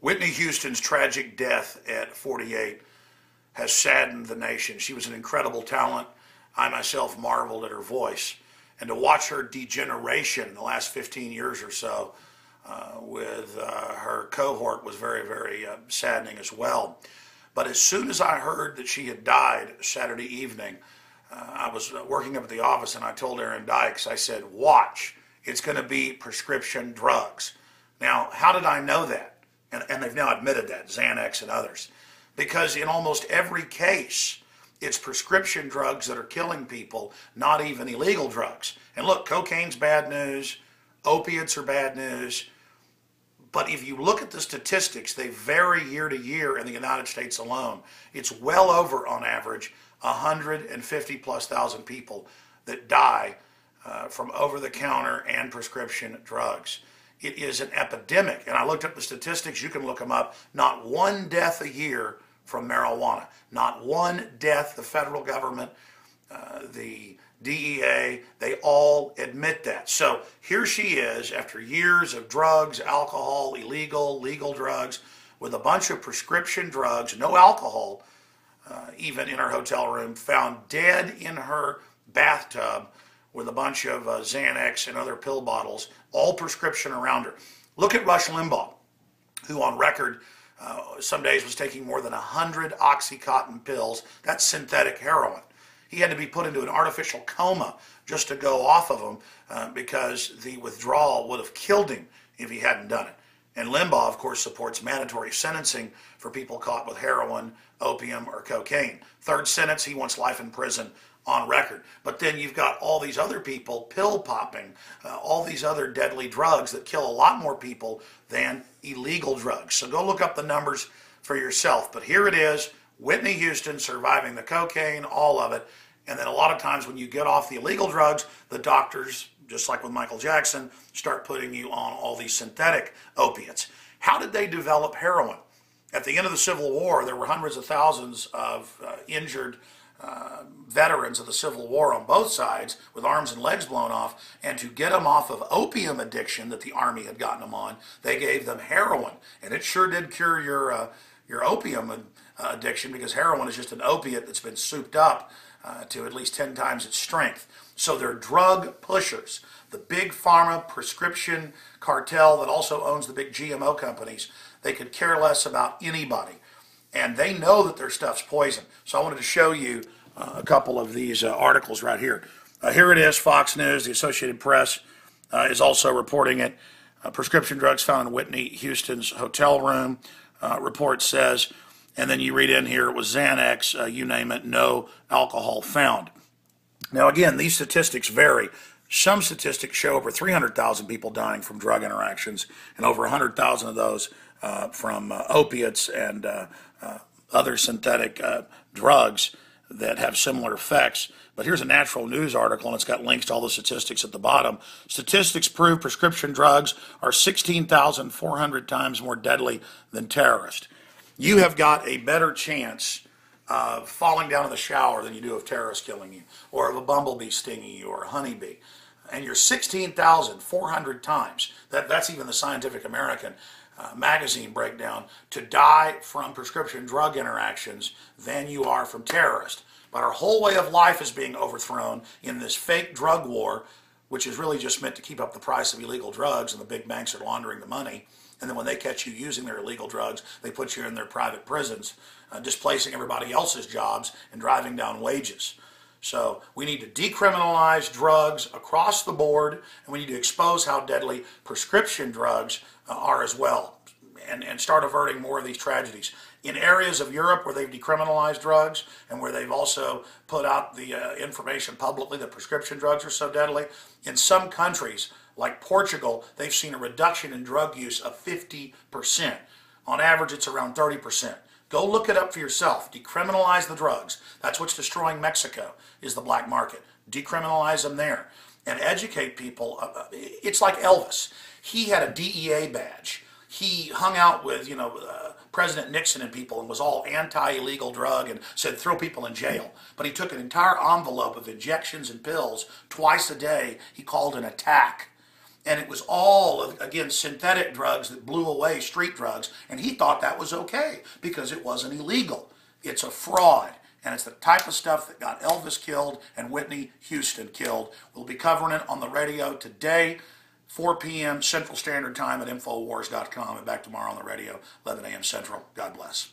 Whitney Houston's tragic death at 48 has saddened the nation. She was an incredible talent. I myself marveled at her voice. And to watch her degeneration in the last 15 years or so with her cohort was very, very saddening as well. But as soon as I heard that she had died Saturday evening, I was working up at the office and I told Aaron Dykes, I said, watch, it's going to be prescription drugs. Now, how did I know that? And they've now admitted that, Xanax and others. Because in almost every case, it's prescription drugs that are killing people, not even illegal drugs. And look, cocaine's bad news, opiates are bad news. But if you look at the statistics, they vary year to year in the United States alone. It's well over, on average, 150 plus thousand people that die from over-the-counter and prescription drugs. It is an epidemic, and I looked up the statistics. You can look them up. Not one death a year from marijuana. Not one death. The federal government, the DEA, they all admit that. So here she is, after years of drugs, alcohol, illegal, legal drugs, with a bunch of prescription drugs, no alcohol, even in her hotel room, found dead in her bathtub with a bunch of Xanax and other pill bottles, all prescription around her. Look at Rush Limbaugh, who on record some days was taking more than 100 Oxycontin pills. That's synthetic heroin. He had to be put into an artificial coma just to go off of them because the withdrawal would have killed him if he hadn't done it. And Limbaugh, of course, supports mandatory sentencing for people caught with heroin, opium, or cocaine. Third sentence, he wants life in prison on record. But then you've got all these other people pill popping, all these other deadly drugs that kill a lot more people than illegal drugs. So go look up the numbers for yourself. But here it is, Whitney Houston surviving the cocaine, all of it. And then a lot of times when you get off the illegal drugs, the doctors, just like with Michael Jackson, start putting you on all these synthetic opiates. How did they develop heroin? At the end of the Civil War, there were hundreds of thousands of injured veterans of the Civil War on both sides with arms and legs blown off, and to get them off of opium addiction that the Army had gotten them on, they gave them heroin. And it sure did cure your opium addiction, because heroin is just an opiate that's been souped up to at least 10 times its strength. So they're drug pushers. The big pharma prescription cartel that also owns the big GMO companies, they could care less about anybody. And they know that their stuff's poison. So I wanted to show you a couple of these articles right here. Here it is, Fox News, the Associated Press is also reporting it. Prescription drugs found in Whitney Houston's hotel room, report says. And then you read in here, it was Xanax, you name it, no alcohol found. Now again, these statistics vary. Some statistics show over 300,000 people dying from drug interactions, and over 100,000 of those from opiates and other synthetic drugs that have similar effects. But here's a Natural News article, and it's got links to all the statistics at the bottom. Statistics prove prescription drugs are 16,400 times more deadly than terrorists. You have got a better chance of falling down in the shower than you do of terrorists killing you, or of a bumblebee stinging you, or a honeybee. And you're 16,400 times, that's even the Scientific American magazine breakdown, to die from prescription drug interactions than you are from terrorists. But our whole way of life is being overthrown in this fake drug war, which is really just meant to keep up the price of illegal drugs, and the big banks are laundering the money. And then when they catch you using their illegal drugs, they put you in their private prisons, displacing everybody else's jobs and driving down wages. So we need to decriminalize drugs across the board, and we need to expose how deadly prescription drugs are as well, and start averting more of these tragedies. In areas of Europe where they've decriminalized drugs, and where they've also put out the information publicly that prescription drugs are so deadly, in some countries like Portugal, they've seen a reduction in drug use of 50%. On average, it's around 30%. Go look it up for yourself. Decriminalize the drugs. That's what's destroying Mexico, is the black market. Decriminalize them there. And educate people. It's like Elvis. He had a DEA badge. He hung out with, President Nixon and people, and was all anti-illegal drug and said throw people in jail. But he took an entire envelope of injections and pills twice a day he called an attack. And it was all, again, synthetic drugs that blew away street drugs, and he thought that was okay because it wasn't illegal. It's a fraud, and it's the type of stuff that got Elvis killed and Whitney Houston killed. We'll be covering it on the radio today, 4 p.m. Central Standard Time at Infowars.com, and back tomorrow on the radio, 11 a.m. Central. God bless.